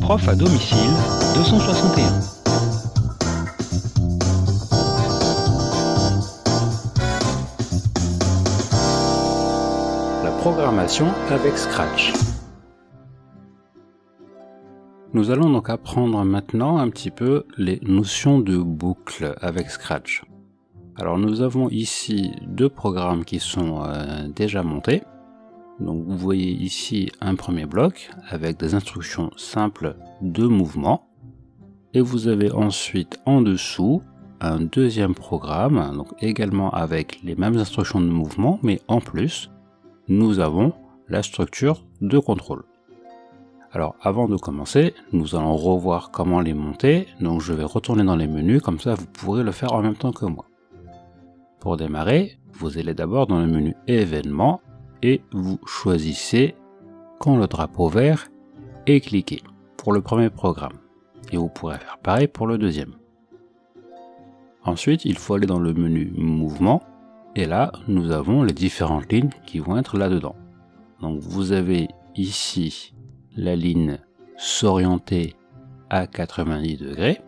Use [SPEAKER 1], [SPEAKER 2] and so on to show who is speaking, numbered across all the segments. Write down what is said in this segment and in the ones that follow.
[SPEAKER 1] Prof à domicile 261. La programmation avec Scratch. Nous allons donc apprendre maintenant un petit peu les notions de boucle avec Scratch. Alors nous avons ici deux programmes qui sont déjà montés. Donc vous voyez ici un premier bloc avec des instructions simples de mouvement. Et vous avez ensuite en dessous un deuxième programme, donc également avec les mêmes instructions de mouvement, mais en plus, nous avons la structure de contrôle. Alors avant de commencer, nous allons revoir comment les monter. Donc je vais retourner dans les menus, comme ça vous pourrez le faire en même temps que moi. Pour démarrer, vous allez d'abord dans le menu événements et vous choisissez quand le drapeau vert est cliqué pour le premier programme. Et vous pourrez faire pareil pour le deuxième. Ensuite, il faut aller dans le menu mouvement et là, nous avons les différentes lignes qui vont être là-dedans. Donc vous avez ici la ligne s'orienter à 90 degrés.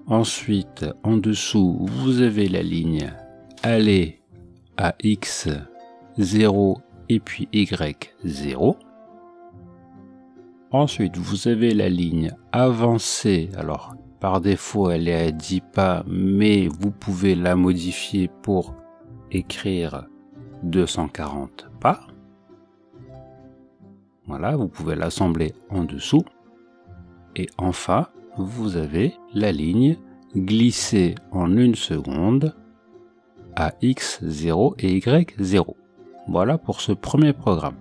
[SPEAKER 1] Ensuite, en dessous, vous avez la ligne aller à X 0 et puis Y 0. Ensuite, vous avez la ligne avancer. Alors, par défaut, elle est à 10 pas, mais vous pouvez la modifier pour écrire 240 pas. Voilà, vous pouvez l'assembler en dessous. Et enfin, vous avez la ligne glisser en 1 seconde à X0 et Y0. Voilà pour ce premier programme.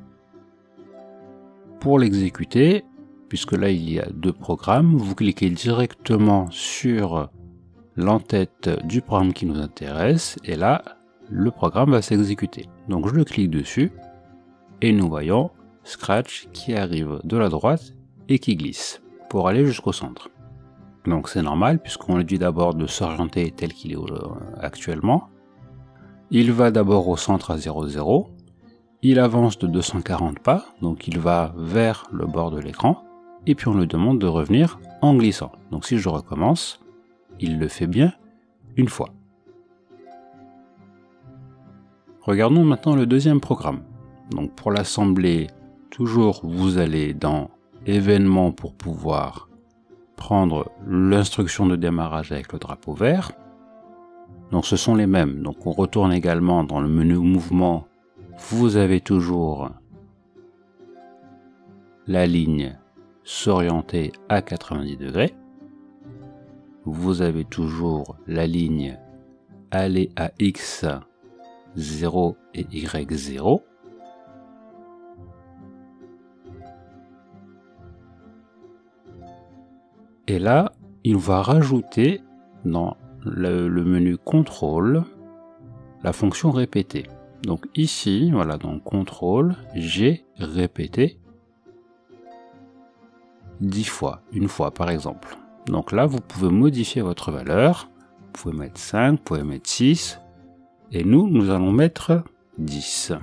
[SPEAKER 1] Pour l'exécuter, puisque là il y a deux programmes, vous cliquez directement sur l'entête du programme qui nous intéresse et là le programme va s'exécuter. Donc je le clique dessus et nous voyons Scratch qui arrive de la droite et qui glisse pour aller jusqu'au centre. Donc c'est normal puisqu'on lui dit d'abord de s'orienter tel qu'il est actuellement. Il va d'abord au centre à 0, 0. Il avance de 240 pas, donc il va vers le bord de l'écran. Et puis on lui demande de revenir en glissant. Donc si je recommence, il le fait bien une fois. Regardons maintenant le deuxième programme. Donc pour l'assembler, toujours vous allez dans événements pour pouvoir prendre l'instruction de démarrage avec le drapeau vert. Donc ce sont les mêmes. Donc on retourne également dans le menu mouvement. Vous avez toujours la ligne s'orienter à 90 degrés. Vous avez toujours la ligne aller à X 0 et Y 0. Et là, il va rajouter dans le menu contrôle la fonction répéter. Donc ici, voilà, dans contrôle, j'ai répété 10 fois, une fois par exemple. Donc là, vous pouvez modifier votre valeur. Vous pouvez mettre 5, vous pouvez mettre 6. Et nous allons mettre 10.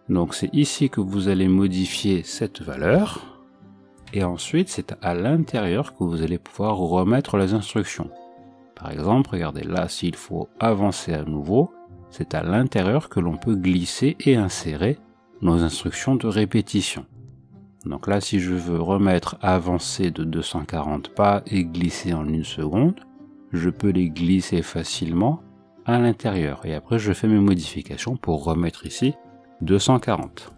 [SPEAKER 1] Donc c'est ici que vous allez modifier cette valeur. Et ensuite, c'est à l'intérieur que vous allez pouvoir remettre les instructions. Par exemple, regardez là, s'il faut avancer à nouveau, c'est à l'intérieur que l'on peut glisser et insérer nos instructions de répétition. Donc là, si je veux remettre avancer de 240 pas et glisser en 1 seconde, je peux les glisser facilement à l'intérieur. Et après, je fais mes modifications pour remettre ici 240.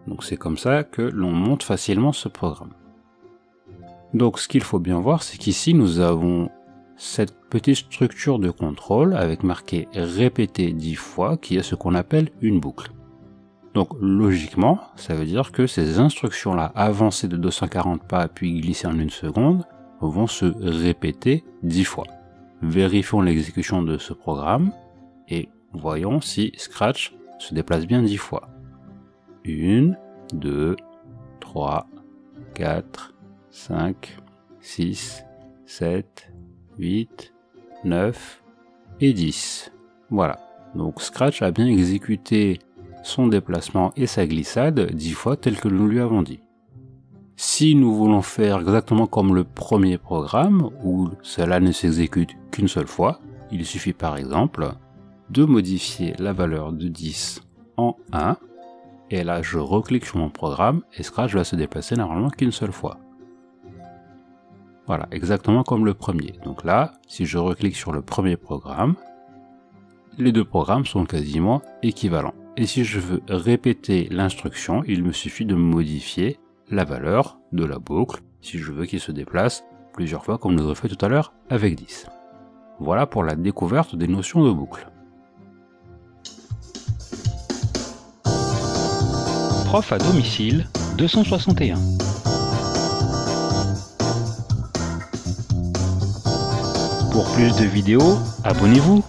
[SPEAKER 1] Donc c'est comme ça que l'on monte facilement ce programme. Donc ce qu'il faut bien voir, c'est qu'ici nous avons cette petite structure de contrôle avec marqué répéter 10 fois qui est ce qu'on appelle une boucle. Donc logiquement, ça veut dire que ces instructions-là, avancer de 240 pas puis glisser en 1 seconde, vont se répéter 10 fois. Vérifions l'exécution de ce programme et voyons si Scratch se déplace bien 10 fois. 1, 2, 3, 4, 5, 6, 7, 8, 9 et 10. Voilà. Donc Scratch a bien exécuté son déplacement et sa glissade 10 fois tel que nous lui avons dit. Si nous voulons faire exactement comme le premier programme, où cela ne s'exécute qu'une seule fois, il suffit par exemple de modifier la valeur de 10 en 1, et là je reclique sur mon programme, et Scratch va se déplacer normalement qu'une seule fois. Voilà, exactement comme le premier. Donc là, si je reclique sur le premier programme, les deux programmes sont quasiment équivalents. Et si je veux répéter l'instruction, il me suffit de modifier la valeur de la boucle, si je veux qu'il se déplace plusieurs fois comme nous avons fait tout à l'heure avec 10. Voilà pour la découverte des notions de boucle.
[SPEAKER 2] Prof à domicile 261. Pour plus de vidéos, abonnez-vous.